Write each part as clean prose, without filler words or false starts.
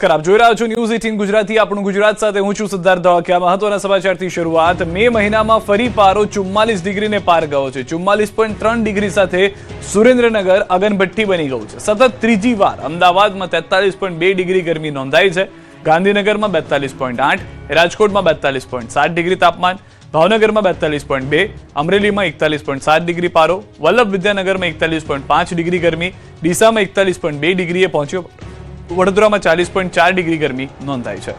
આપ જોઈ રહ્યા છો ન્યૂઝ 18 ગુજરાતી આપણું ગુજરાત સાથે હું છું સિદ્ધાર્થ ધોળકિયા। મહત્વના સમાચારથી શરૂઆત। મે મહિનામાં ફરી પારો 44 ડિગ્રીને પાર ગયો છે। 44.3 ડિગ્રી સાથે સુરેન્દ્રનગર અગનભઠ્ઠી બની ગયું છે। સતત ત્રીજી વાર અમદાવાદમાં 43.2 ડિગ્રી ગરમી નોંધાઈ છે। ગાંધીનગરમાં 42.8, રાજકોટમાં 42.7 ડિગ્રી તાપમાન, ભાવનગરમાં 42.2, અમરેલીમાં 41.7 ડિગ્રી પારો, વલ્લભ વિદ્યાનગરમાં 41.5 ડિગ્રી ગરમી, ડીસામાં 41.2 ડિગ્રીએ પહોંચ્યો, વડોદરામાં 40.4 ડિગ્રી ગરમી નોંધાઈ છે।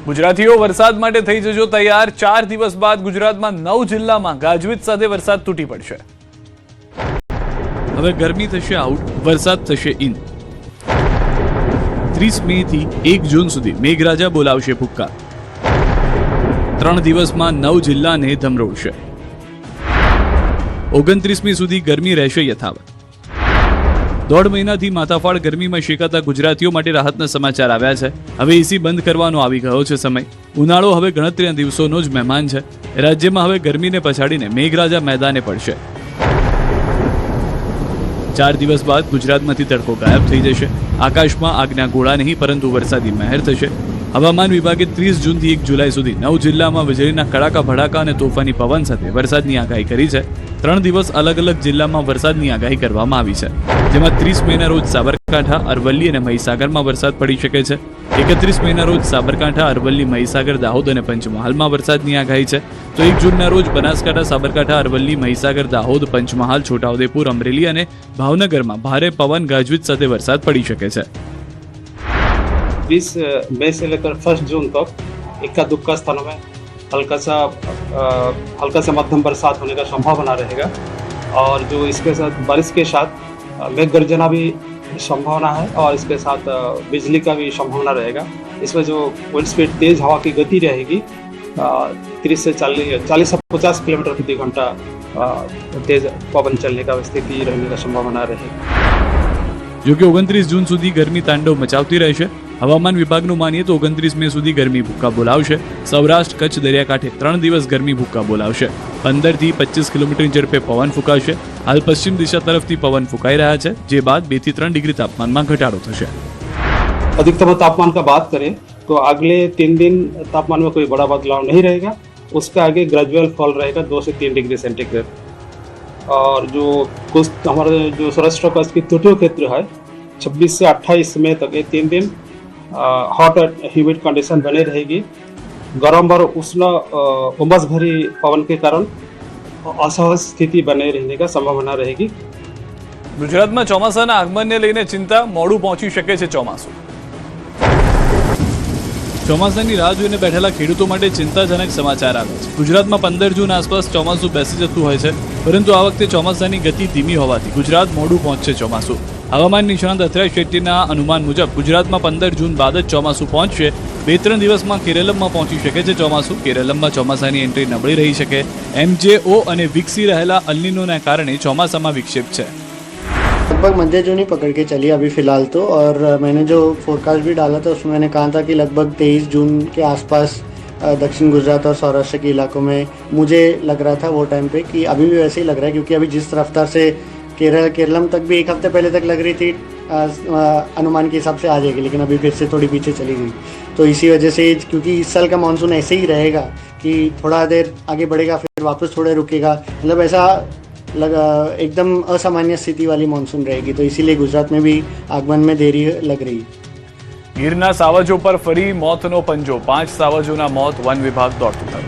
ગુજરાતીઓ વરસાદ માટે થઈ જજો તૈયાર। 4 દિવસ બાદ ગુજરાતમાં 9 જિલ્લામાં ગાજવીજ સાથે વરસાદ તૂટી પડશે। હવે ગરમી થશે આઉટ, વરસાદ થશે ઇન। 30 મે થી 1 જૂન સુધી મેઘરાજા બોલાવશે ભૂક્કા। 3 દિવસમાં 9 જિલ્લાને ધમરોળશે। 29મી સુધી ગરમી રહેશે યથાવત। 1.5 મહિનાથી માથાફાડ ગરમીમાં શેકાતા ગુજરાતીઓ માટે રાહતના સમાચાર આવ્યા છે। હવે એસી બંધ કરવાનો આવી ગયો છે સમય। ઉનાળો હવે ગણતરીના દિવસોનો જ મહેમાન છે। રાજ્યમાં હવે ગરમીને પછાડીને મેઘરાજા મેદાને પડશે। 4 દિવસ બાદ ગુજરાતમાંથી તડકો ગાયબ થઈ જશે। આકાશમાં આગના ગોળા નહીં પરંતુ વરસાદી મહેર થશે। હવામાન વિભાગે 30 જૂનથી 1 જુલાઈ સુધી 9 જિલ્લામાં વીજળીના કડાકા ભડાકા અને તોફાની પવન સાથે વરસાદની આગાહી કરી છે। 3 દિવસ અલગ અલગ જિલ્લામાં વરસાદની આગાહી કરવામાં આવી છે, જેમાં 30 મેના રોજ સાબરકાંઠા, અરવલ્લી અને મહીસાગરમાં વરસાદ પડી શકે છે। 31 મેના રોજ સાબરકાંઠા, અરવલ્લી, મહીસાગર, દાહોદ અને પંચમહાલમાં વરસાદની આગાહી છે, તો 1 જૂનના રોજ બનાસકાંઠા, સાબરકાંઠા, અરવલ્લી, મહીસાગર, દાહોદ, પંચમહાલ, છોટાઉદેપુર, અમરેલી અને ભાવનગરમાં ભારે પવન ગાજવીજ સાથે વરસાદ પડી શકે છે। 20 मई से लेकर 1 जून तक इक्का दुक्का स्थानों में हल्का से मध्यम बरसात होने का संभावना रहेगा और जो इसके साथ बारिश के साथ मेघ गर्जना भी संभावना है और इसके साथ बिजली का भी संभावना रहेगा। इसमें जो विंड स्पीड तेज हवा की गति रहेगी 30 से 40 से 50 किलोमीटर प्रति घंटा तेज पवन चलने का स्थिति रहने का संभावना रहेगी। जो कि 29 जून સુધી ગરમી તાંડવ મચાવતી રહેશે। હવામાન વિભાગનું માનીએ તો 29 મે સુધી ગરમી ભૂક્કા બોલાવશે। સૌરાષ્ટ્ર, કચ્છ, દરિયાકાંઠે 3 દિવસ ગરમી ભૂક્કા બોલાવશે। 15 થી 25 કિલોમીટરની ઝડપે પવન ફૂંકાશે। હાલ પશ્ચિમ દિશા તરફથી પવન ફૂંકાઈ રહ્યા છે, જે બાદ 2 થી 3 ડિગ્રી તાપમાનમાં ઘટાડો થશે। अधिकतम तापमान का बात करें तो अगले 3 दिन तापमान में कोई बड़ा बदलाव नहीं रहेगा। उसका आगे ग्रेजुअल फॉल रहेगा 2 से 3 डिग्री सेंटीग्रेड। और जो कुछ हमारे जो सौराष्ट्र कच्छ की तटीय क्षेत्र है 26 से 28 मई तक ये 3 दिन हॉट एंड ह्यूमिड कंडीशन बने रहेगी। गर्म और उष्ण उमस भरी पवन के कारण असहज स्थिति बने रहने का संभावना रहेगी। ગુજરાતમાં ચોમાસાના આગમનને લઈને ચિંતા, મોડું પહોંચી શકે છે ચોમાસું। ચોમાસાની રાહ જોઈને બેઠેલા ખેડૂતો માટે ચિંતાજનક સમાચાર આવ્યા છે। ગુજરાતમાં 15 જૂન આસપાસ ચોમાસું બેસી જતું હોય છે, પરંતુ આ વખતે ચોમાસાની ગતિ ધીમી હોવાથી ગુજરાત મોડું પહોંચશે ચોમાસું। હવામાન નિષ્ણાત અથર્વ શેટ્ટીના અનુમાન મુજબ ગુજરાતમાં 15 જૂન બાદ જ ચોમાસું પહોંચશે। 2-3 દિવસમાં કેરળમાં પહોંચી શકે છે ચોમાસું। કેરળમાં ચોમાસાની એન્ટ્રી નબળી રહી શકે। MJO અને વિકસી રહેલા અલ્નિનોના કારણે ચોમાસામાં વિક્ષેપ છે। लगभग मध्य जून ही पकड़ के चली अभी फिलहाल तो। और मैंने जो फोरकास्ट भी डाला था उसमें मैंने कहा था कि लगभग 23 जून के आसपास दक्षिण गुजरात और सौराष्ट्र के इलाकों में मुझे लग रहा था वो टाइम पे कि अभी भी वैसे ही लग रहा है, क्योंकि अभी जिस रफ्तार से केरलम तक भी 1 हफ्ते पहले तक लग रही थी अनुमान के हिसाब से आ जाएगी, लेकिन अभी फिर से थोड़ी पीछे चली गई। तो इसी वजह से, क्योंकि इस साल का मानसून ऐसे ही रहेगा कि थोड़ा देर आगे बढ़ेगा फिर वापस थोड़ा रुकेगा, मतलब ऐसा एकदम असामान्य स्थिति वाली मानसून रहेगी। तो इसीलिए गुजरात में भी आगमन में देरी लग रही। ગીરના સાવજો પર ફરી મોતનો પંજો। 5 સાવજોના મોત, વન વિભાગ દોડતું થયું।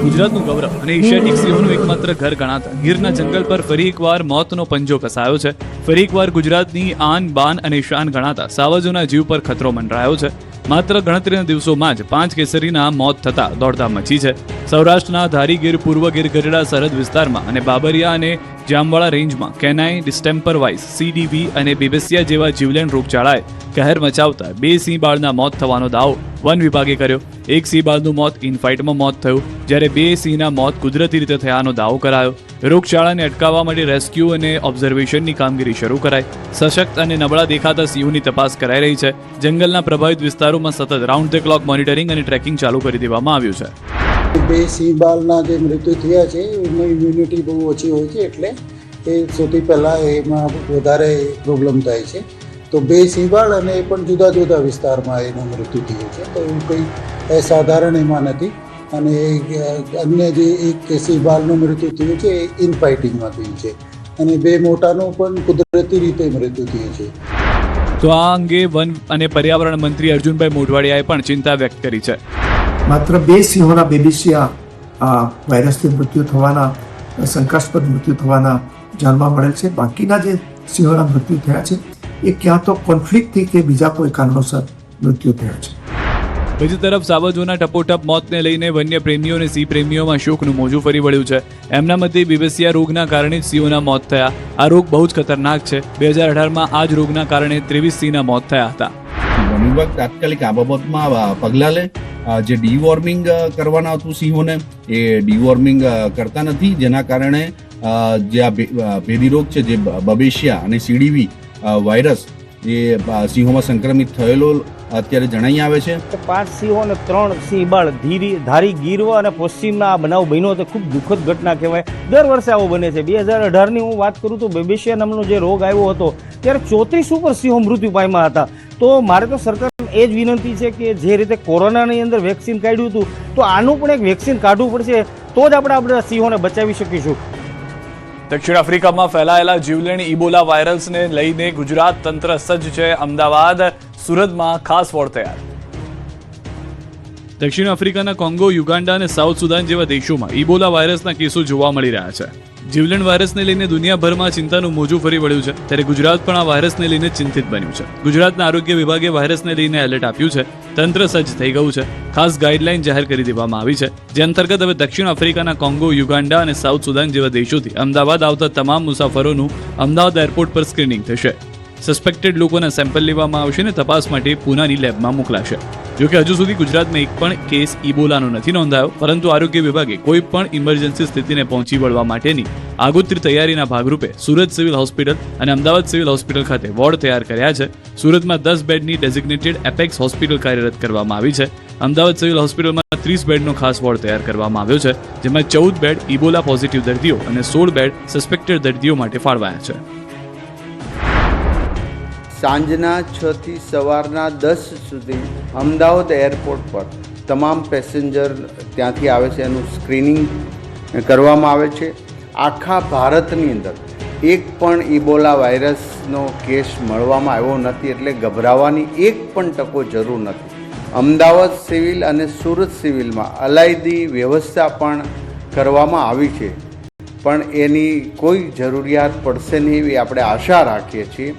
ગુજરાતનું ગૌરવ અને એશિયાટિક સિંહોનું એકમાત્ર ઘર ગણાતા ગીરના જંગલ પર ફરી એકવાર મોતનો પંજો કસાયો છે। ફરી એકવાર ગુજરાતની આન, બાન અને શાન ગણાતા સાવજોના જીવ પર ખતરો મંડરાયો છે। માત્ર ગણતરીના દિવસોમાં જ 5 કેસરીના મોત થતા દોડધામ મચી છે। સૌરાષ્ટ્રના ધારી ગીર, પૂર્વ ગીર ગઢડા સરહદ વિસ્તારમાં અને બાબરિયા અને જામવાળા રેન્જમાં કેનાઈ, ડિસ્ટેમ્પર વાઇસ, CDV અને બેબેસિયા જેવા જીવલેણ રોગચાળાએ કહેર મચાવતા 2 સિંહ બાળના મોત થવાનો દાવો વન વિભાગે કર્યો। 1 સિંહ બાળનું મોત ઇનફાઇટમાં મોત થયું, જ્યારે 2 સિંહના મોત કુદરતી રીતે થયાનો દાવો કરાયો। રોગચાળાને અટકાવવા માટે રેસ્ક્યુ અને ઓબ્ઝર્વેશનની કામગીરી શરૂ કરાઈ। સશક્ત અને નબળા દેખાતા સિંહોની તપાસ કરાઈ રહી છે। જંગલના પ્રભાવિત વિસ્તારોમાં સતત રાઉન્ડ ધ ક્લોક મોનિટરિંગ અને ટ્રેકિંગ ચાલુ કરી દેવામાં આવ્યું છે। 2 સિંહ બાળના જે મૃત્યુ થયા છે એમની ઇમ્યુનિટી બહુ ઓછી હોય છે, એટલે એ સૌથી પહેલાં એમાં વધારે પ્રોબ્લેમ થાય છે. તો 2 સિંહબાળ અને એ પણ જુદા જુદા વિસ્તારમાં એનું મૃત્યુ થયું છે. તો એવું કંઈ અસાધારણ એમાં નથી. અને અન્ય જે એક સિંહબાળનું મૃત્યુ થયું છે એ ઇનફાઇટિંગમાં થયું છે અને 2 મોટાનું પણ કુદરતી રીતે મૃત્યુ થયું છે. તો આ અંગે વન અને પર્યાવરણ મંત્રી અર્જુનભાઈ મોઢવાડિયાએ પણ ચિંતા વ્યક્ત કરી છે. માત્ર 2 સિંહોના બેબીસિયા વાયરસથી મૃત્યુ થવાના, શંકાસ્પદ મૃત્યુ થવાના જાણવા મળેલ છે. બાકીના જે સિંહોના મૃત્યુ થયા છે એ ક્યાં તો કોન્ફ્લિક્ટથી કે બીજા કોઈ કારણોસર મૃત્યુ થયા છે. બીજી તરફ સાવજોના ટપોટપ મોતને લઈને વન્ય પ્રેમીઓ અને સિંહ પ્રેમીઓમાં શોકનું મોજું ફરી વળ્યું છે. એમના મતે બીબેસિયા રોગના કારણે જ સિંહોના મોત થયા. આ રોગ બહુ જ ખતરનાક છે. 2018માં આ જ રોગના કારણે 23 સિંહના મોત થયા હતા. વન વિભાગ તાત્કાલિક આ બાબતમાં પગલાં લે. જે ડીવોર્મિંગ કરવાના હતું સિંહોને એ ડીવોર્મિંગ કરતા નથી, જેના કારણે જે આ ભેદી રોગ છે, જે બબેશિયા અને સીડીવી વાયરસ એ સિંહોમાં સંક્રમિત થયેલો અત્યારે જણાઈ આવે છે. 5 સિંહો અને 3 સિંહબાળ ધારી ગીરવા અને પશ્ચિમના આ બનાવ બન્યો તો ખૂબ દુઃખદ ઘટના કહેવાય. દર વર્ષે આવો બને છે. 2018ની હું વાત કરું તો બેબેશિયા નામનો જે રોગ આવ્યો હતો ત્યારે 34 ઉપર સિંહો મૃત્યુ પામ્યા હતા. તો મારે તો સરકારને એ જ વિનંતી છે કે જે રીતે કોરોનાની અંદર વેક્સિન કાઢ્યું હતું તો આનું પણ એક વેક્સિન કાઢવું પડશે, તો જ આપણે સિંહોને બચાવી શકીશું. દક્ષિણ આફ્રિકામાં ફેલાયેલા જીવલેણ ઇબોલા વાયરસને લઈને ગુજરાત તંત્ર સજ્જ છે. અમદાવાદ, સુરતમાં ખાસ વોર્ડ તૈયાર. દક્ષિણ આફ્રિકાના કોંગો, યુગાન્ડા અને સાઉથ સુદાન જેવા દેશોમાં ઇબોલા વાયરસના કેસો જોવા મળી રહ્યા છે. જીવલેણ વાયરસને લઈને દુનિયાભરમાં ચિંતાનું મોજું ફરી વળ્યું છે, ત્યારે ગુજરાત પણ આ વાયરસને લઈને ચિંતિત બન્યું છે. ગુજરાતના આરોગ્ય વિભાગે વાયરસને લઈને એલર્ટ આપ્યું છે. તંત્ર સજ્જ થઈ ગયું છે. ખાસ ગાઈડલાઈન જાહેર કરી દેવામાં આવી છે, જે અંતર્ગત હવે દક્ષિણ આફ્રિકાના કોંગો, યુગાન્ડા અને સાઉથ સુદાન જેવા દેશોથી અમદાવાદ આવતા તમામ મુસાફરોનું અમદાવાદ એરપોર્ટ પર સ્ક્રીનિંગ થશે. સસ્પેક્ટેડ લોકોના સેમ્પલ લેવામાં આવશે અને તપાસ માટે પૂનાની લેબમાં મોકલાશે. જોકે હજુ સુધી ગુજરાતમાં એક પણ કેસ ઇબોલાનો નથી નોંધાયો, પરંતુ આરોગ્ય વિભાગે કોઈ પણ ઇમરજન્સી સ્થિતિને પહોંચી વળવા માટેની આગોતરી તૈયારીના ભાગરૂપે સુરત સિવિલ હોસ્પિટલ અને અમદાવાદ સિવિલ હોસ્પિટલ ખાતે વોર્ડ તૈયાર કર્યા છે. સુરતમાં 10 બેડની ડેઝિગ્નેટેડ એપેક્સ હોસ્પિટલ કાર્યરત કરવામાં આવી છે. અમદાવાદ સિવિલ હોસ્પિટલમાં 30 બેડનો ખાસ વોર્ડ તૈયાર કરવામાં આવ્યો છે, જેમાં 14 બેડ ઇબોલા પોઝિટિવ દર્દીઓ અને 16 બેડ સસ્પેક્ટેડ દર્દીઓ માટે ફાળવાયા છે. સાંજના 6 થી સવારના 10 સુધી અમદાવાદ એરપોર્ટ પર તમામ પેસેન્જર ત્યાંથી આવે છે એનું સ્ક્રીનિંગ કરવામાં આવે છે. આખા ભારતની અંદર એક પણ ઇબોલા વાયરસનો કેસ મળવામાં આવ્યો નથી, એટલે ગભરાવાની એક પણ ટકો જરૂર નથી. અમદાવાદ સિવિલ અને સુરત સિવિલમાં અલાયદી વ્યવસ્થા પણ કરવામાં આવી છે, પણ એની કોઈ જરૂરિયાત પડશે નહીં એવી આપણે આશા રાખીએ છીએ.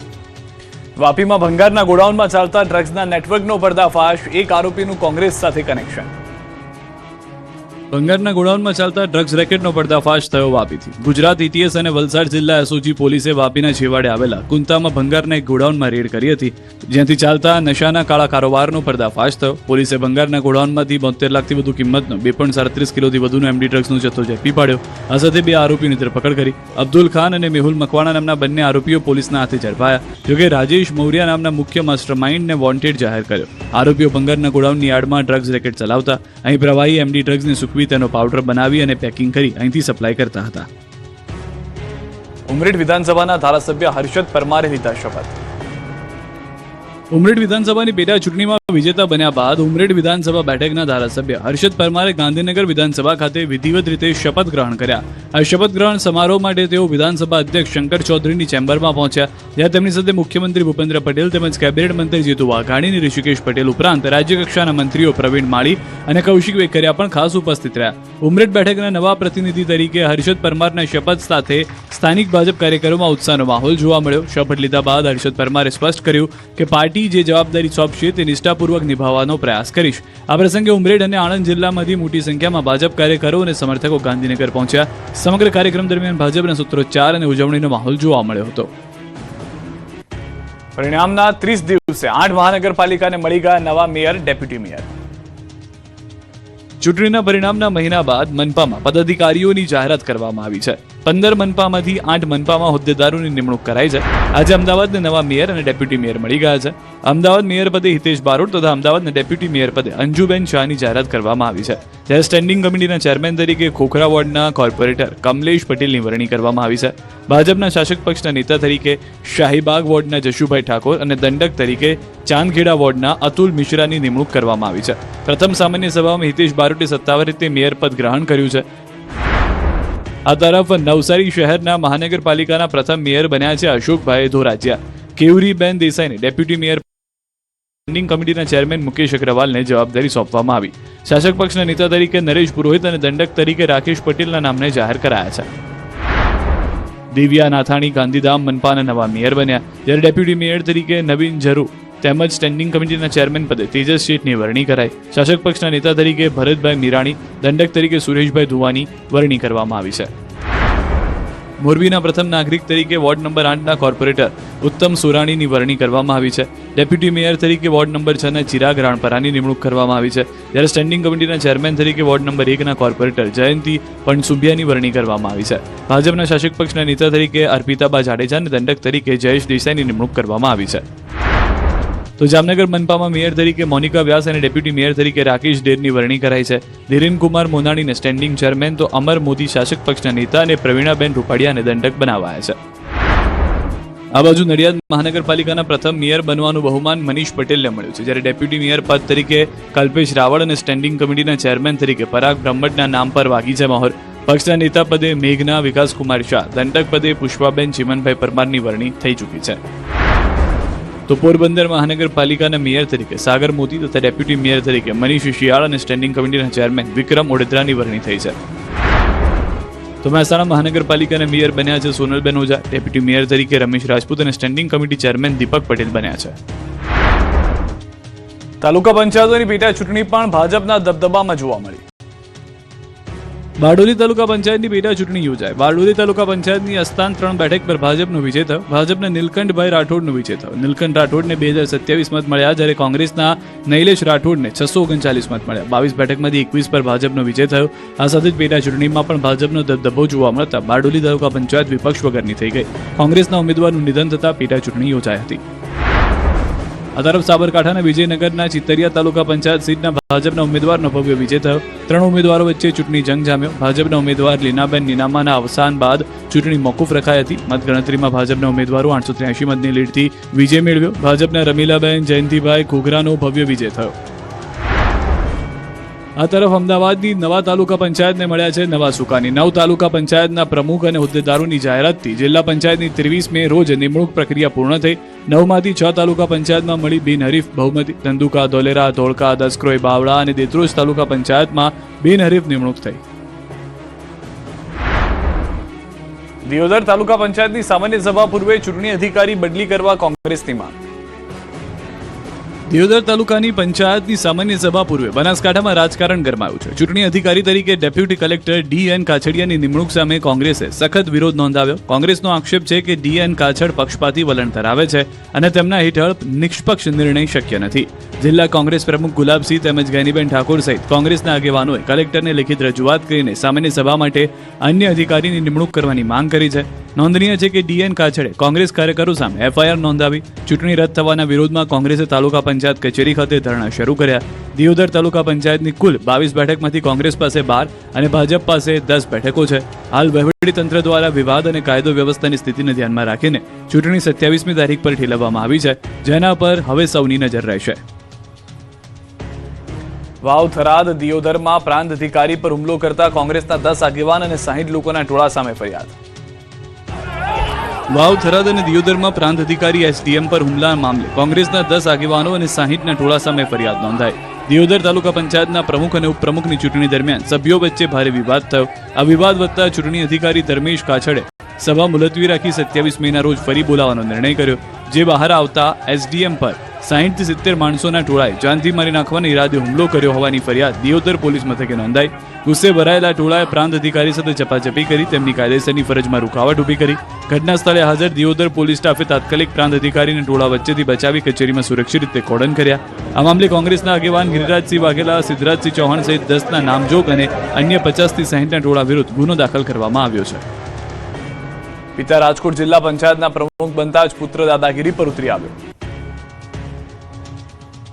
વાપીમાં ભંગારના ગોડાઉનમાં ચાલતા ડ્રગ્સના નેટવર્કનો પર્દાફાશ. એક આરોપીનું કોંગ્રેસ સાથે કનેક્શન. ભંગારના ગોડાઉનમાં ચાલતા ડ્રગ્સ રેકેટનો પર્દાફાશ થયો વાપીથી. ગુજરાત એટીએસ અને વલસાડ જિલ્લા એસઓજી પોલીસે વાપીના છેવાડે આવેલા કુંતામાં ભંગારના એક ગોડાઉનમાં રેડ કરી હતી, જ્યાંથી ચાલતા નશાના કાળા કારોબારનો પર્દાફાશ થયો. પોલીસે ભંગારના ગોડાઉનમાંથી 72 લાખથી વધુ કિંમતનો 2.37 કિલોથી વધુનો એમડી ડ્રગ્સનો જથ્થો ઝડપી પાડ્યો. આ સાથે 2 આરોપીઓની ધરપકડ કરી. અબ્દુલ ખાન અને મેહુલ મકવાણા નામના બંને આરોપીઓ પોલીસના હાથે ઝડપાયા. જોકે રાજેશ મૌર્યા નામના મુખ્ય માસ્ટરમાઇન્ડને વોન્ટેડ જાહેર કર્યો. આરોપીઓ ભંગારના ગોડાઉનની યાર્ડમાં ડ્રગ્સ રેકેટ ચલાવતા અહીં પ્રવાહી એમડી ડ્રગ્સને સૂકવી તેનો પાવડર બનાવી અને પેકિંગ કરી અહીંથી સપ્લાય કરતા હતા. ઉમરેઠ વિધાનસભાના ધારાસભ્ય હર્ષદ પરમારે લીધા શપથ. ઉમરેઠ વિધાનસભાની પેટા ચૂંટણીમાં વિજેતા બન્યા બાદ ઉમરેઠ વિધાનસભા બેઠકના ધારાસભ્ય હર્ષદ પરમારે ગાંધીનગર વિધાનસભા ખાતે વિધિવત રીતે શપથ ગ્રહણ કર્યા. આ શપથ ગ્રહણ સમારોહ માટે તેઓ વિધાનસભા અધ્યક્ષ શંકર ચૌધરીની ચેમ્બરમાં પહોંચ્યા, જ્યાં તેમની સાથે મુખ્યમંત્રી ભૂપેન્દ્ર પટેલ તેમજ કેબિનેટ મંત્રી જીતુ વાઘાણી અને ઋષિકેશ પટેલ ઉપરાંત રાજ્યકક્ષાના મંત્રીઓ પ્રવીણ માળી અને કૌશિક વેકરિયા પણ ખાસ ઉપસ્થિત રહ્યા. ઉમરેઠ બેઠકના નવા પ્રતિનિધિ તરીકે હર્ષદ પરમારના શપથ સાથે સ્થાનિક ભાજપ કાર્યકરોમાં ઉત્સાહનો માહોલ જોવા મળ્યો. શપથ લીધા બાદ હર્ષદ પરમારે સ્પષ્ટ કર્યું કે પાર્ટી જે જવાબદારી સોંપશે તે નિષ્ઠાપૂર્વક નિભાવવાનો પ્રયાસ કરીશ. આ પ્રસંગે ઉમરેઠ અને આણંદ જિલ્લામાંથી મોટી સંખ્યામાં ભાજપ કાર્યકરો અને સમર્થકો ગાંધીનગર પહોંચ્યા. સમગ્ર કાર્યક્રમ દરમિયાન ભાજપના સૂત્રોચ્ચાર અને ઉજવણીનો માહોલ જોવા મળ્યો હતો. પરિણામના 30 દિવસે 8 મહાનગરપાલિકાને મળી ગયા નવા મેયર, ડેપ્યુટી મેયર. ચૂંટણીના પરિણામના મહિના બાદ મનપામાં પદાધિકારીઓની જાહેરાત કરવામાં આવી છે. 15 મનપામાંથી 8 મનપામાં હોદ્દેદારોની નિમણૂક કરાઈ છે. આજે અમદાવાદને નવા મેયર અને ડેપ્યુટી મેયર મળી ગયા છે. અમદાવાદ મેયર પદે હિતેશ બારોટ તથા અમદાવાદના ડેપ્યુટી મેયર પદે અંજુબેન શાહની જાહેરાત કરવામાં આવી છે. જ્યારે સ્ટેન્ડિંગ કમિટીના ચેરમેન તરીકે ખોખરા વોર્ડના કોર્પોરેટર કમલેશ પટેલની વરણી કરવામાં આવી છે. ભાજપના શાસક પક્ષના નેતા તરીકે શાહીબાગ વોર્ડના જશુભાઈ ઠાકોર અને દંડક તરીકે ચાંદખેડા વોર્ડના અતુલ મિશ્રાની નિમણૂક કરવામાં આવી છે. પ્રથમ સામાન્ય સભામાં હિતેશ બારોટે સત્તાવાર રીતે મેયર પદ ગ્રહણ કર્યું છે. આ તરફ નવસારી શહેરના મહાનગરપાલિકાના પ્રથમ મેયર બન્યા છે અશોકભાઈ ધોરાજીયા. કેયુરીબેન દેસાઈને ડેપ્યુટી મેયર સ્ટેન્ડિંગ કમિટીના ચેરમેન મુકેશ અગ્રવાલને જવાબદારી સોંપવામાં આવી. શાસક પક્ષના નેતા તરીકે નરેશ પુરોહિત અને દંડક તરીકે રાકેશ પટેલના નામને જાહેર કરાયા છે. દિવ્યા નાથાણી ગાંધીધામ મનપાના નવા મેયર બન્યા, જ્યારે ડેપ્યુટી મેયર તરીકે નવીન ઝરુ તેમજ સ્ટેન્ડિંગ કમિટીના ચેરમેન પદે તેજસ શેઠની વરણી કરાઈ. શાસક પક્ષના નેતા તરીકે ભરતભાઈ મીરાણી, દંડક તરીકે સુરેશભાઈ ધુવાની વરણી કરવામાં આવી છે. મોરબીના પ્રથમ નાગરિક તરીકે વોર્ડ નંબર 8ના કોર્પોરેટર ઉત્તમ સુરાણીની વરણી કરવામાં આવી છે. ડેપ્યુટી મેયર તરીકે વોર્ડ નંબર 6ના ચિરાગ રાણપરાની નિમણૂક કરવામાં આવી છે, જ્યારે સ્ટેન્ડિંગ કમિટીના ચેરમેન તરીકે વોર્ડ નંબર 1ના કોર્પોરેટર જયંતિ પણસુભિયાની વરણી કરવામાં આવી છે. ભાજપના શાસક પક્ષના નેતા તરીકે અર્પિતાબા જાડેજા અને દંડક તરીકે જયેશ દેસાઈની નિમણૂક કરવામાં આવી છે. તો જામનગર મનપામાં મેયર તરીકે મોનિકા વ્યાસ અને ડેપ્યુટી મેયર તરીકે રાકેશ ડેરની વરણી કરાઈ છે. ધીરેન કુમાર મોનાણીને સ્ટેન્ડિંગ ચેરમેન તો અમર મોદી શાસક પક્ષના નેતા અને પ્રવીણાબેન રૂપાડિયાને દંડક બનાવાયા છે. આ બાજુ નડિયાદ મહાનગરપાલિકાના પ્રથમ મેયર બનવાનું બહુમાન મનીષ પટેલને મળ્યું છે, જ્યારે ડેપ્યુટી મેયર પદ તરીકે કલ્પેશ રાવળ અને સ્ટેન્ડિંગ કમિટીના ચેરમેન તરીકે પરાગ બ્રહ્મટના નામ પર વાગી છે મહોર. પક્ષના નેતા પદે મેઘના વિકાસકુમાર શાહ, દંડક પદે પુષ્પાબેન ચિમનભાઈ પરમારની વરણી થઈ ચૂકી છે. તો પોરબંદર મહાનગરપાલિકાના મેયર તરીકે સાગર મોતી તથા ડેપ્યુટી મેયર તરીકે મનીષ શિયાળ અને સ્ટેન્ડિંગ કમિટીના ચેરમેન વિક્રમ ઓડેદરાની વરણી થઈ છે. તો મહેસાણા મહાનગરપાલિકાના મેયર બન્યા છે સોનલબેન ઓઝા, ડેપ્યુટી મેયર તરીકે રમેશ રાજપૂત અને સ્ટેન્ડિંગ કમિટી ચેરમેન દીપક પટેલ બન્યા છે. તાલુકા પંચાયતોની પેટા ચૂંટણી પણ ભાજપના દબદબામાં જોવા મળી. બારડોલી તાલુકા પંચાયતની પેટા ચૂંટણી યોજાઈ. બારડોલી તાલુકા પંચાયતની અસ્તાન 3 બેઠક પર ભાજપનો વિજય થયો. ભાજપના નીલકંઠભાઈ રાઠોડનો વિજય થયો. નીલકંઠ રાઠોડને 2027 મત મળ્યા, જ્યારે કોંગ્રેસના નૈલેશ રાઠોડને 639 મત મળ્યા. 22 બેઠકમાંથી 21 પર ભાજપનો વિજય થયો. આ સાથે જ પેટા ચૂંટણીમાં પણ ભાજપનો દબદબો જોવા મળતા બારડોલી તાલુકા પંચાયત વિપક્ષ વગરની થઈ ગઈ. કોંગ્રેસના ઉમેદવારનું નિધન થતા પેટા ચૂંટણી યોજાઈ હતી. આ તરફ સાબરકાંઠાના વિજયનગરના ચિતરિયા તાલુકા પંચાયત સીટના ભાજપના ઉમેદવારનો ભવ્ય વિજય થયો. 3 ઉમેદવારો વચ્ચે ચૂંટણી જંગ જામ્યો. ભાજપના ઉમેદવાર લીનાબેન નીનામાના અવસાન બાદ ચૂંટણી મોકૂફ રખાઈ હતી. મતગણતરીમાં ભાજપના ઉમેદવારો 883 મતની લીડથી વિજય મેળવ્યો. ભાજપના રમીલાબેન જયંતિભાઈ ઘોઘરાનો ભવ્ય વિજય થયો. આ તરફ અમદાવાદની નવા તાલુકા પંચાયતને મળ્યા છે નવા સુકાની. 9 તાલુકા પંચાયતના પ્રમુખ અને હોદ્દેદારોની જાહેરાતથી જિલ્લા પંચાયતની 23 મે રોજ નિમણૂક પ્રક્રિયા પૂર્ણ થઈ. 9માંથી 6 તાલુકા પંચાયતમાં મળી બિનહરીફ બહુમતી. ધંધુકા, ધોલેરા, ધોળકા, દસક્રોઈ, બાવળા અને દેત્રોજ તાલુકા પંચાયતમાં બિનહરીફ નિમણૂક થઈ. દિયોદર તાલુકા પંચાયતની સામાન્ય સભા પૂર્વે ચૂંટણી અધિકારી બદલી કરવા કોંગ્રેસની માંગ. દિયોદર તાલુકાની પંચાયતની સામાન્ય સભા પૂર્વે બનાસકાંઠામાં રાજકારણ ગરમાયું છે. ચૂંટણી અધિકારી તરીકે ડેપ્યુટી કલેક્ટર DN કાછડિયાની નિમણૂક સામે કોંગ્રેસે સખત વિરોધ નોંધાવ્યો. કોંગ્રેસનો આક્ષેપ છે કે DN કાછડ પક્ષપાતી વલણ ધરાવે છે અને તેમના હેઠળ નિષ્પક્ષ નિર્ણય શક્ય નથી. જિલ્લા કોંગ્રેસ પ્રમુખ ગુલાબસિંહ તેમજ ગેનીબેન ઠાકોર સહિત કોંગ્રેસના આગેવાનોએ કલેક્ટરને લેખિત રજૂઆત કરીને સામાન્ય સભા માટે અન્ય અધિકારીની નિમણૂક કરવાની માંગ કરી છે. નોંધનીય છે કે DN કાછડે કોંગ્રેસ કાર્યકરો સામે FIR નોંધાવી. ચૂંટણી રદ થવાના વિરોધમાં કોંગ્રેસે તાલુકા પંચાયત કચેરી ખાતે ધરણા શરૂ કર્યા. દિયોદર તાલુકા પંચાયતની કુલ 22 બેઠકમાંથી કોંગ્રેસ પાસે 12 અને ભાજપ પાસે 10 બેઠકો છે. હાલ વહીવટીતંત્ર દ્વારા વિવાદ અને કાયદો વ્યવસ્થાની સ્થિતિને ધ્યાનમાં રાખીને ચૂંટણી 27મી તારીખ પર ઠેલવવામાં આવી છે, જેના પર હવે સૌની નજર રહેશે. વાવ થરાદ દિયોદરમાં પ્રાંત અધિકારી પર હુમલો કરતા કોંગ્રેસના 10 આગેવાન અને 60 લોકોના ટોળા સામે ફરિયાદ. વાવ થરાદ અને દિયોદરમાં પ્રાંત અધિકારી SDM પર હુમલા મામલે કોંગ્રેસના 10 આગેવાનો અને 60ના ટોળા સામે ફરિયાદ નોંધાઈ. દિયોદર તાલુકા પંચાયતના પ્રમુખ અને ઉપપ્રમુખની ચૂંટણી દરમિયાન સભ્યો વચ્ચે ભારે વિવાદ થયો. આ વિવાદ વધતા ચૂંટણી અધિકારી ધર્મેશ કાછડે સભા મુલતવી રાખી 27 મેના રોજ ફરી બોલાવવાનો નિર્ણય કર્યો. જે બહાર આવતા SDM પર 60 થી 70 માણસોના ટોળાએ જાનથી મારી નાખવાના ઈરાદે હુમલો કર્યો હોવાની ફરિયાદ દિયોદર પોલીસ મથકે નોંધાઈ. ગુસ્સે ભરાયેલા ટોળાએ પ્રાંત અધિકારી સાથે ઝપાઝપી કરી તેમની કાયદેસરની ફરજમાં રૂકાવટ ઊભી કરી. ઘટના સ્થળે હાજર દિયોદર પોલીસ સ્ટાફે તાત્કાલિક પ્રાંત અધિકારીને ટોળા વચ્ચેથી બચાવી કચેરીમાં સુરક્ષિત રીતે કોર્ડન કર્યા. આ મામલે કોંગ્રેસના આગેવાન ગિરિરાજસિંહ વાઘેલા, સિદ્ધરાજસિંહ ચૌહાણ સહિત 10ના નામજોગ અને અન્ય 50 થી 60ના ટોળા વિરુદ્ધ ગુનો દાખલ કરવામાં આવ્યો છે. પિતા રાજકોટ જિલ્લા પંચાયતના પ્રમુખ બનતા જ પુત્ર દાદાગીરી પર ઉતરી આવ્યો.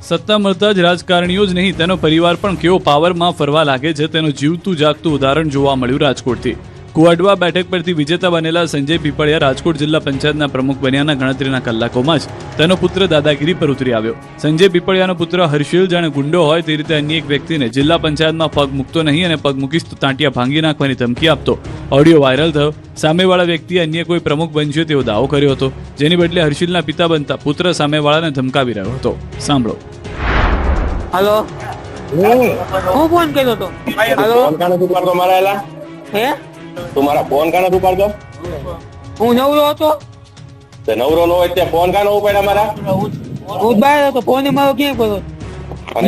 સત્તા મળતા જ રાજકારણીઓ જ નહીં, તેનો પરિવાર પણ કેવો પાવરમાં ફરવા લાગે છે તેનું જીવતું જાગતું ઉદાહરણ જોવા મળ્યું રાજકોટથી. કુવાડવા બેઠક પરથી વિજેતા બનેલા સંજય પીપળિયા રાજકોટ જિલ્લા પંચાયતના પ્રમુખ બન્યાના ગણતરીના કલાકોમાં જ તેનો પુત્ર દાદાગીરી પર ઉતરી આવ્યો. સંજય પીપળિયાનો પુત્ર હર્ષિલ જાણે ગુંડો હોય તે રીતે અન્ય એક વ્યક્તિને જિલ્લા પંચાયતમાં પગ મૂકતો નહીં અને પગ મૂકીશ તો તાંટિયા ભાંગી નાખવાની ધમકી આપતો ઓડિયો વાયરલ થયો. સામેવાળા વ્યક્તિએ અન્ય કોઈ પ્રમુખ બનશે તેવો દાવો કર્યો હતો, જેની બદલે હર્ષિલના પિતા બનતા પુત્ર સામેવાળાને ધમકાવી રહ્યો હતો. સાંભળો. हेलो હું ફોન કર્યો તો हेलो फोन काना तू पाड़तो मारा एला હે तुम्हारा फोन काना तू पाड़तो હું નવરો હતો ते नवरो नो होय ते फोन काना उपाड्या मारा હું બહાર હતો ફોન મારો ક્યાં કર્યો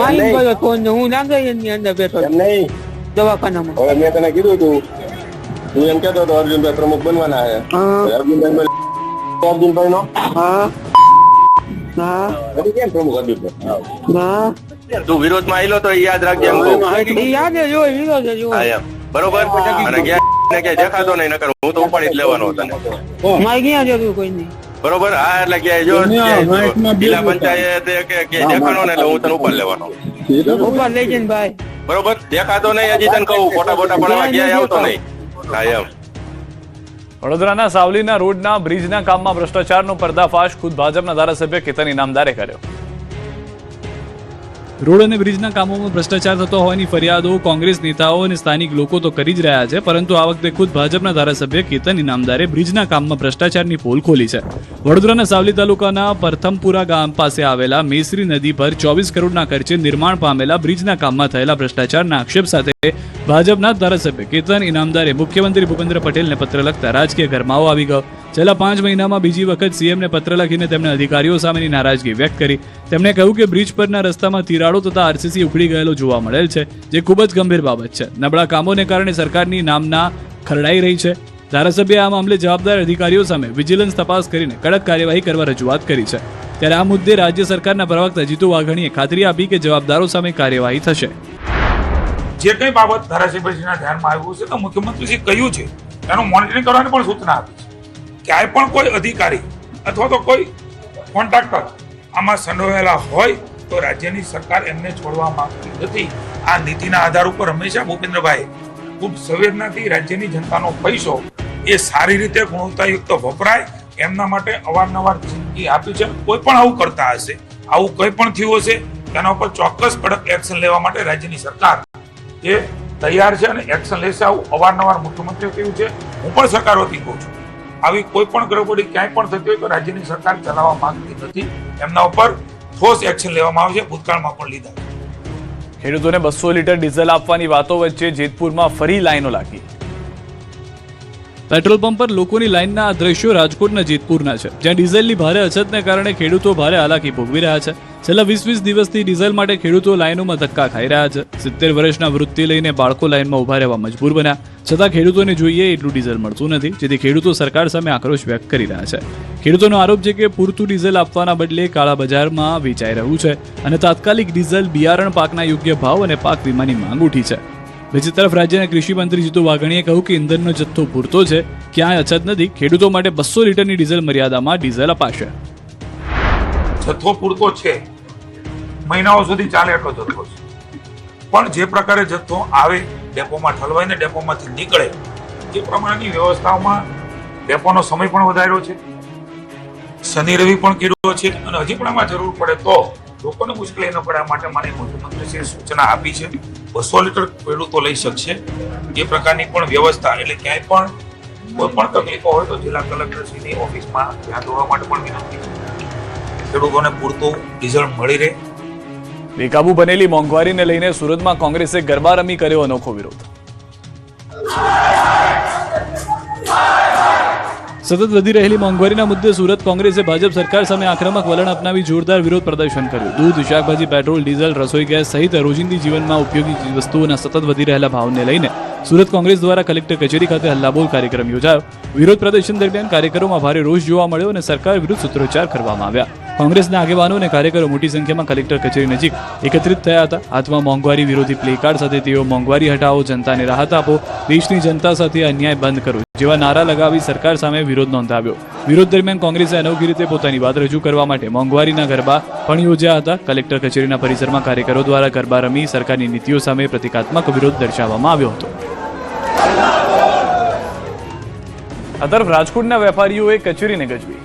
મારી કર્યો ફોન હું નાંગરીની અંદર બેઠો એમ નહીં દવાખાનામાં હવે મેં તને કીધું તું એમ કહેતો હતો અર્જુનભાઈ પ્રમુખ બનવાના છે અર્જુનભાઈ નો હા હા પછી કેમ પ્રમુખ અર્જુનભાઈ હા તું વિરોધમાં આવેલો તો યાદ રાખજે એમ કહું યાદ જો વિરોધ જો હા એમ બરોબર અને ક્યાં દેખાતો નહીં નકર હું તો ઉપાડી જ લેવાનો હતો મારે ક્યાં જરૂર કોઈ નહીં બરોબર હા એટલે કે જો જિલ્લા પંચાયત કે દેખાણો ને એટલે હું તને ઉપર લેવાનો ઉપર લઈ જઈને ભાઈ બરોબર દેખાતો નહીં હજી તને કહું ફોટા બોટા પડવા ક્યાંય આવતો નહીં હા એમ. વડોદરાના સાવલીના રોડના બ્રિજના કામમાં ભ્રષ્ટાચારનો પર્દાફાશ ખુદ ભાજપના ધારાસભ્ય કેતન ઇનામદારે કર્યો. રોડ અને બ્રિજના કામોમાં ભ્રષ્ટાચાર થતો હોવાની ફરિયાદો કોંગ્રેસ નેતાઓ અને સ્થાનિક લોકો તો કરી જ રહ્યા છે, પરંતુ આ વખતે ખુદ ભાજપના ધારાસભ્ય કેતન ઇનામદારે બ્રિજના કામમાં ભ્રષ્ટાચારની પોલ ખોલી છે. વડોદરાના સાવલી તાલુકાના પરથમપુરા ગામ પાસે આવેલા મેસરી નદી પર 24 કરોડના ખર્ચે નિર્માણ પામેલા બ્રિજના કામમાં થયેલા ભ્રષ્ટાચારના આક્ષેપ સાથે ભાજપના ધારાસભ્ય કેતન ઇનામદારે મુખ્યમંત્રી ભૂપેન્દ્ર પટેલને પત્ર લખતા રાજકીય ગરમાવો આવી ગયો. છેલ્લા 5 મહિનામાં બીજી વખત સીએમને પત્ર લખીને તેમણે અધિકારીઓ સામેની નારાજગી વ્યક્ત કરી. તેમણે કહ્યું કે બ્રિજ પરના રસ્તામાં તિરાડો તથા આરસીસી ઉખડી ગયેલો જોવા મળેલ છે, જે ખૂબ જ ગંભીર બાબત છે. નબળા કામોને કારણે સરકારની નામના ખરડાઈ રહી છે. ધારાસભ્યએ આ મામલે જવાબદાર અધિકારીઓ સામે વિજિલન્સ તપાસ કરીને કડક કાર્યવાહી કરવા રજૂઆત કરી છે. ત્યારે આ મુદ્દે રાજ્ય સરકારના પ્રવક્તા જીતુ વાઘાણીએ ખાતરી આપી કે જવાબદારો સામે કાર્યવાહી થશે. જે કઈ બાબત ધારાસભ્યશ્રીના ધ્યાનમાં આવ્યું છે તો મુખ્યમંત્રીશ્રી કહ્યું છે એનું મોનિટરિંગ કરવાની પણ સૂચના આપી છે. ક્યાંય પણ કોઈ અધિકારી અથવા તો કોઈ કોન્ટ્રાક્ટર આમાં સંડોવાયેલા હોય તો રાજ્યની સરકાર એમને છોડવા માંગતી નથી. આ નીતિના આધાર ઉપર હંમેશા ભૂપેન્દ્રભાઈ ખૂબ સંવેદનાથી રાજ્યની જનતાનો પૈસો એ સારી રીતે ગુણવત્તાયુક્ત વપરાય એમના માટે અવારનવાર જિંદગી આપી છે. કોઈ પણ આવું કરતા હશે, આવું કંઈ પણ થયું હશે તેના ઉપર ચોક્કસ કડક એક્શન લેવા માટે રાજ્યની સરકાર એ તૈયાર છે અને એક્શન લેશે. આવું અવારનવાર મુખ્યમંત્રીએ કહ્યું છે, હું પણ સરકાર વતી કહું છું. આવી કોઈ પણ ગડબડી ક્યાંય પણ થતી હોય તો રાજ્યની સરકાર ચલાવવા માંગતી નથી. એમના ઉપર ઠોસ એક્શન લેવામાં આવશે, ભૂતકાળમાં પણ લીધા. ખેડૂતોને 200 લીટર ડીઝલ આપવાની વાતો વચ્ચે જેતપુરમાં ફરી લાઈનો લાગી. પેટ્રોલ પંપ પર લોકોની લાઈનના આ દ્રશ્યો રાજકોટના જેતપુરના છે, જ્યાં ડીઝલની ભારે અછતને કારણે ખેડૂતો ભારે હાલાકી ભોગવી રહ્યા છે. છેલ્લા 20 દિવસથી ડીઝલ માટે ખેડૂતો લાઈનોમાં ધક્કા ખાઈ રહ્યા છે. 70 વર્ષના વૃદ્ધથી લઈને બાળકો લાઈનમાં ઉભા રહેવા મજબૂર બન્યા, છતાં ખેડૂતોને જોઈએ એટલું ડીઝલ મળતું નથી, જેથી ખેડૂતો સરકાર સામે આક્રોશ વ્યક્ત કરી રહ્યા છે. ખેડૂતોનો આરોપ છે કે પૂરતું ડીઝલ આપવાના બદલે કાળા બજારમાં વેચાઈ રહ્યું છે અને તાત્કાલિક ડીઝલ, બિયારણ, પાકના યોગ્ય ભાવ અને પાક વીમાની માંગ ઉઠી છે. બીજી તરફ રાજ્યના કૃષિ મંત્રી જીતુ વાઘાણીએ કહ્યું કે ઇંધણનો જથ્થો પૂરતો છે, ક્યાંય અછત નથી. ખેડૂતો માટે 200 લીટરની ડીઝલ મર્યાદામાં ડીઝલ અપાશે. જથ્થો પૂરતો છે, મહિનાઓ સુધી ચાલે એટલો જથ્થો છે, પણ જે પ્રકારે જથ્થો આવે ડેપોમાં ઠલવાઈને ડેપોમાંથી નીકળે એ પ્રમાણેની વ્યવસ્થાઓમાં ડેપોનો સમય પણ વધાર્યો છે, શનિ રવિ પણ કર્યો છે અને હજી પણ આમાં જરૂર પડે તો લોકોને મુશ્કેલી ન પડે માટે મને મુખ્યમંત્રીશ્રીએ સૂચના આપી છે. 200 લીટર ખેડૂતો લઈ શકશે એ પ્રકારની પણ વ્યવસ્થા. એટલે ક્યાંય પણ કોઈ પણ તકલીફો હોય તો જિલ્લા કલેક્ટરશ્રીની ઓફિસમાં ધ્યાન દોરવા માટે પણ વિનંતી છે. ખેડૂતોને પૂરતું ડીઝલ મળી રહે. બેકાબુ બનેલી મોંઘવારીને લઈને સુરતમાં કોંગ્રેસે ગરબા રમી કર્યો અનોખો વિરોધ. સતત વધી રહેલી મોંઘવારીના મુદ્દે સુરત કોંગ્રેસે ભાજપ સરકાર સામે આક્રમક વલણ અપનાવી જોરદાર વિરોધ પ્રદર્શન કર્યું. દૂધ, શાકભાજી, પેટ્રોલ, ડીઝલ, રસોઈ ગેસ સહિત રોજિંદી જીવનમાં ઉપયોગી વસ્તુઓના સતત વધી રહેલા ભાવને લઈને સુરત કોંગ્રેસ દ્વારા કલેક્ટર કચેરી ખાતે હલ્લાબોલ કાર્યક્રમ યોજાયો. વિરોધ પ્રદર્શન દરમિયાન કાર્યકરોમાં ભારે રોષ જોવા મળ્યો અને સરકાર વિરુદ્ધ સૂત્રોચ્ચાર કરવામાં આવ્યા. કોંગ્રેસના આગેવાનો અને કાર્યકરો મોટી સંખ્યામાં કલેક્ટર કચેરી નજીક એકત્રિત થયા હતા. હાથમાં મોંઘવારી વિરોધી પ્લેકાર્ડ સાથે તેઓ મોંઘવારી હટાવો, જનતાને રાહત આપો, દેશની જનતા સાથે અન્યાય બંધ કરો જેવા નારા લગાવી સરકાર સામે વિરોધ નોંધાવ્યો. વિરોધ દરમિયાન કોંગ્રેસે અનોખી રીતે પોતાની વાત રજૂ કરવા માટે મોંઘવારીના ગરબા પણ યોજ્યા હતા. કલેક્ટર કચેરીના પરિસરમાં કાર્યકરો દ્વારા ગરબા રમી સરકારની નીતિઓ સામે પ્રતિકાત્મક વિરોધ દર્શાવવામાં આવ્યો હતો. આ તરફ રાજકોટના વેપારીઓએ કચેરીને ગજવી.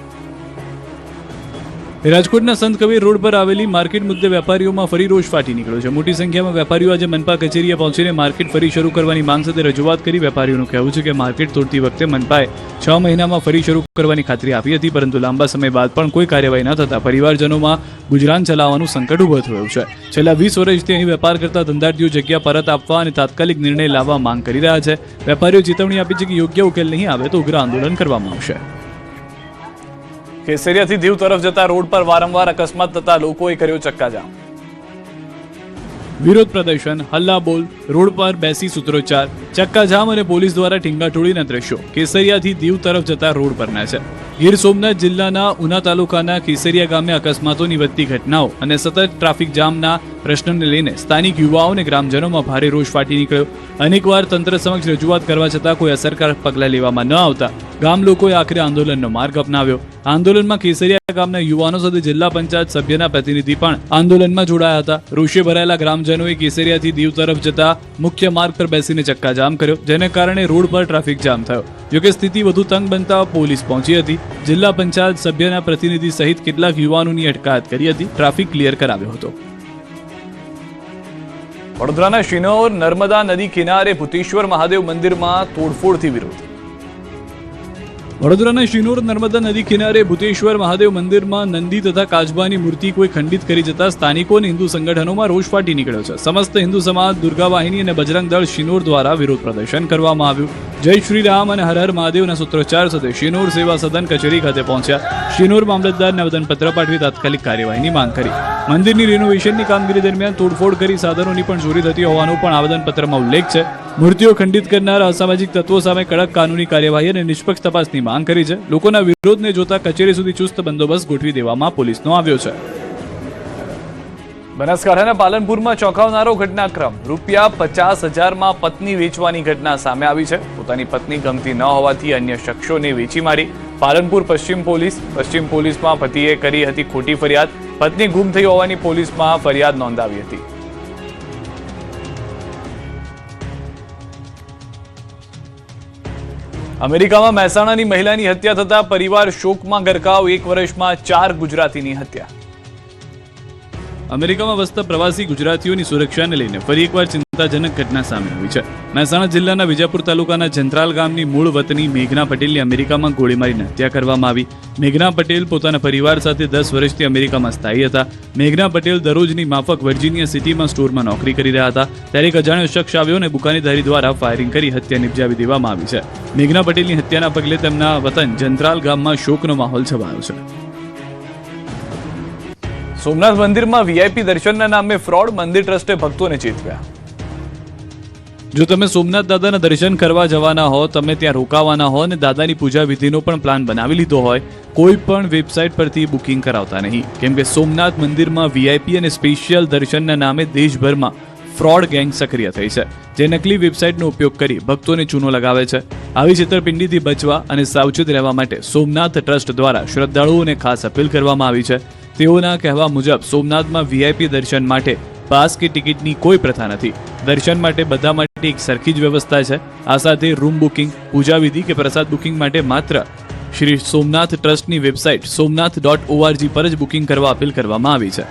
રાજકોટના સંત કબીર રોડ પર આવેલી માર્કેટ મુદ્દે વેપારીઓમાં ફરી રોષ ફાટી નીકળ્યો છે. મોટી સંખ્યામાં વેપારીઓ આજે મનપા કચેરીએ પહોંચીને માર્કેટ ફરી શરૂ કરવાની માંગ સાથે રજૂઆત કરી. વેપારીઓનું કહેવું છે કે માર્કેટ તોડતી વખતે મનપાએ 6 મહિનામાં ફરી શરૂ કરવાની ખાતરી આપી હતી, પરંતુ લાંબા સમય બાદ પણ કોઈ કાર્યવાહી ન થતા પરિવારજનોમાં ગુજરાન ચલાવવાનું સંકટ ઊભું થયું છે. છેલ્લા 20 વર્ષથી અહીં વેપાર કરતા ધંધાર્થીઓ જગ્યા પરત આપવા અને તાત્કાલિક નિર્ણય લાવવા માંગ કરી રહ્યા છે. વેપારીઓ ચેતવણી આપી છે કે યોગ્ય ઉકેલ નહીં આવે તો ઉગ્ર આંદોલન કરવામાં આવશે. કેસરિયાથી દીવ તરફ જતા રોડ પર વારંવાર અકસ્માત થતા લોકોએ કર્યો ચક્કાજામ. વિરોધ પ્રદર્શન, હલ્લાબોલ, રોડ પર બેસી સૂત્રોચ્ચાર, ચક્કાજામ અને પોલીસ દ્વારા ઠીંગાઠોળીના દ્રશ્યો કેસરિયાથી દીવ તરફ જતા રોડ પરના છે. ગીર સોમનાથ જિલ્લાના ઉના તાલુકાના કેસરિયા ગામે અકસ્માતોની વધતી ઘટનાઓ અને સતત ટ્રાફિક જામના પ્રશ્નને લઈને સ્થાનિક યુવાઓ અને ગ્રામજનોમાં ભારે રોષ ફાટી નીકળ્યો. અનેકવાર તંત્ર સમક્ષ રજૂઆત કરવા છતાં કોઈ અસરકારક પગલાં લેવામાં ન આવતા ગામ લોકોએ આખરે આંદોલનનો માર્ગ અપનાવ્યો. આંદોલનમાં કેસરિયા ગામના યુવાનો સાથે જિલ્લા પંચાયત સભ્યના પ્રતિનિધિ પણ આંદોલનમાં જોડાયા હતા. રોષે ભરાયેલા ગ્રામજનોએ કેસરિયાથી દીવ તરફ જતા મુખ્ય માર્ગ પર બેસીને ચક્કાજામ કર્યો, જેને કારણે રોડ પર ટ્રાફિક જામ થયો. જોકે સ્થિતિ વધુ તંગ બનતા પોલીસ પહોંચી હતી. જિલ્લા પંચાયત સભ્યના પ્રતિનિધિ સહિત કેટલાક યુવાનોની અટકાયત કરી હતી. ટ્રાફિક ક્લિયર કરાવ્યો હતો. વડોદરાના શિનોર નર્મદા નદી કિનારે ભૂતેશ્વર મહાદેવ મંદિરમાં તોડફોડથી વિરોધ. વડોદરાના શિનોર નર્મદા નદી કિનારે ભૂતેશ્વર મહાદેવ મંદિરમાં નંદી તથા કાચબાની મૂર્તિ કોઈ ખંડિત કરી જતા સ્થાનિકો અને હિન્દુ સંગઠનોમાં રોષ ફાટી નીકળ્યો છે. સમસ્ત હિન્દુ સમાજ, દુર્ગા વાહિની અને બજરંગ દળ શિનોર દ્વારા વિરોધ પ્રદર્શન કરવામાં આવ્યું. જય શ્રી રામ અને હર હર મહાદેવના સૂત્રોચ્ચાર સાથે શિનોર સેવા સદન કચેરી ખાતે પહોંચ્યા. શિનોર મામલતદારને આવેદનપત્ર પાઠવી તાત્કાલિક કાર્યવાહીની માંગ કરી. મંદિરની રિનોવેશનની કામગીરી દરમિયાન તોડફોડ કરી સાધનોની પણ ચોરી થતી હોવાનો પણ આવેદનપત્રમાં ઉલ્લેખ છે. મૂર્તિઓ ખંડિત કરનાર અસામાજિક તત્વો સામે કડક કાનૂની કાર્યવાહી અને નિષ્પક્ષ તપાસની માંગ કરી છે. લોકોના વિરોધને જોતા કચેરી સુધી ચુસ્ત બંદોબસ્ત ગોઠવી દેવામાં પોલીસનો આવ્યો છે. બનાસકાંઠાના પાલનપુરમાં ચોંકાવનારો ઘટનાક્રમ. ₹50,000માં પત્ની વેચવાની ઘટના સામે આવી છે. પોતાની પત્ની ગમતી ન હોવાથી અન્ય શખ્સોને વેચી મારી. પાલનપુર પશ્ચિમ પોલીસમાં પતિએ કરી હતી ખોટી ફરિયાદ. પત્ની ગુમ થઈ હોવાની પોલીસમાં ફરિયાદ નોંધાવી હતી. અમેરિકામાં મહેસાણાની મહિલાની હત્યા થતા પરિવાર શોકમાં ગરકાવ. 1 વર્ષમાં 4 ગુજરાતીની હત્યા. અમેરિકામાં વસતા પ્રવાસી ગુજરાતીઓની સુરક્ષાને લઈને ફરી એકવાર ચિંતાજનક ઘટના સામે આવી છે. મહેસાણા જિલ્લાના વિજાપુર તાલુકાના જંત્રાલ ગામની મૂળ વતની મેઘના પટેલની અમેરિકામાં ગોળી મારીને હત્યા કરવામાં આવી. મેઘના પટેલ પોતાના પરિવાર સાથે 10 વર્ષથી અમેરિકામાં સ્થાયી હતા. મેઘના પટેલ દરરોજની માફક વર્જિનિયા સિટીમાં સ્ટોરમાં નોકરી કરી રહ્યા હતા. ત્યારે એક અજાણ્યો શખ્સ આવ્યો અને બુકાનીધારી દ્વારા ફાયરિંગ કરી હત્યા નિપજાવી દેવામાં આવી છે. મેઘના પટેલની હત્યાના પગલે તેમના વતન જંત્રાલ ગામમાં શોકનો માહોલ છવાયો છે. સોમનાથ મંદિરમાં વીઆઈપી દર્શનના નામે ફ્રોડ. મંદિર ટ્રસ્ટે ભક્તોને ચેતવ્યા. જો તમે સોમનાથ દાદાના દર્શન કરવા જવાના હો, તમે ત્યાં રોકાવાના હો અને દાદાની પૂજા વિધિનો પણ પ્લાન બનાવી લીધો હોય, કોઈ પણ વેબસાઇટ પરથી બુકિંગ કરાવતા નહીં, કેમ કે સોમનાથ મંદિરમાં વીઆઈપી અને સ્પેશિયલ દર્શનના નામે દેશભરમાં ફ્રોડ ગેંગ સક્રિય થઈ છે, જે નકલી વેબસાઇટનો ઉપયોગ કરી ભક્તોને ચૂનો લગાવે છે. આવી છેતરપિંડીથી બચવા અને સાવચેત રહેવા માટે સોમનાથ ટ્રસ્ટ દ્વારા શ્રદ્ધાળુઓને ખાસ અપીલ કરવામાં આવી છે. તેઓના કહેવા મુજબ સોમનાથમાં વીઆઈપી દર્શન માટે પાસ કે ટિકિટની કોઈ પ્રથા નથી. દર્શન માટે બધા માટે એક સરખી જ વ્યવસ્થા છે. આ સાથે રૂમ બુકિંગ, પૂજા વિધિ કે પ્રસાદ બુકિંગ માટે માત્ર શ્રી સોમનાથ ટ્રસ્ટની વેબસાઇટ somnath.org પર જ બુકિંગ કરવા અપીલ કરવામાં આવી છે.